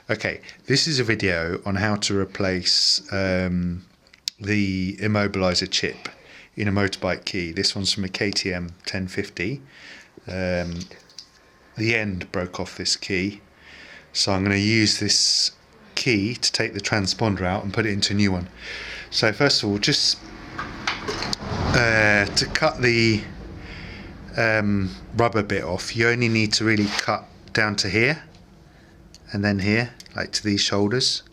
Okay, this is a video on how to replace the immobiliser chip in a motorbike key. This one's from a KTM 1050. The end broke off this key, so I'm going to use this key to take the transponder out and put it into a new one. So first of all, just to cut the rubber bit off, you only need to really cut down to here and then here, like to these shoulders,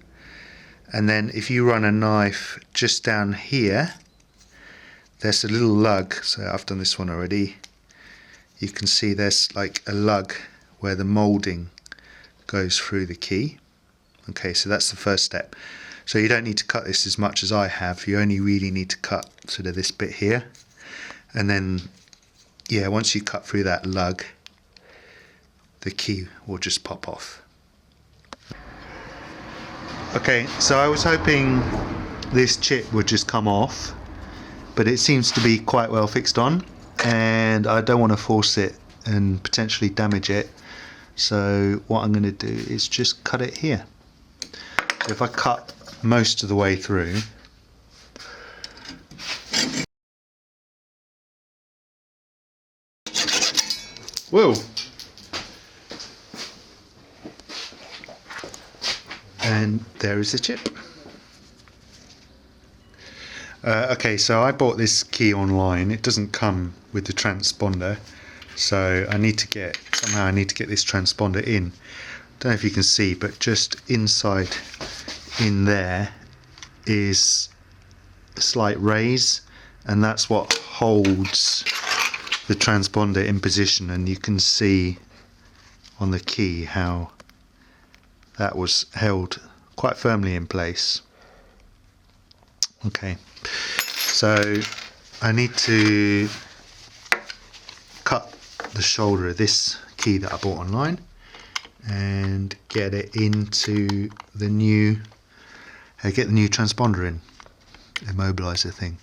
and then if you run a knife just down here, there's a little lug. So I've done this one already. You can see there's like a lug where the moulding goes through the key. Okay, so that's the first step. So you don't need to cut this as much as I have. You only really need to cut sort of this bit here, and then yeah, once you cut through that lug, the key will just pop off. Okay, so I was hoping this chip would just come off, but it seems to be quite well fixed on, and I don't want to force it and potentially damage it. So what I'm going to do is just cut it here. So if I cut most of the way through, whoa! And there is the chip. Okay, so I bought this key online. It doesn't come with the transponder, so I need to get this transponder in. Don't know if you can see, but just inside in there is a slight raise, and that's what holds the transponder in position. And you can see on the key how that was held quite firmly in place. Okay, so I need to cut the shoulder of this key that I bought online and get it into the new, get the new transponder in, immobiliser thing.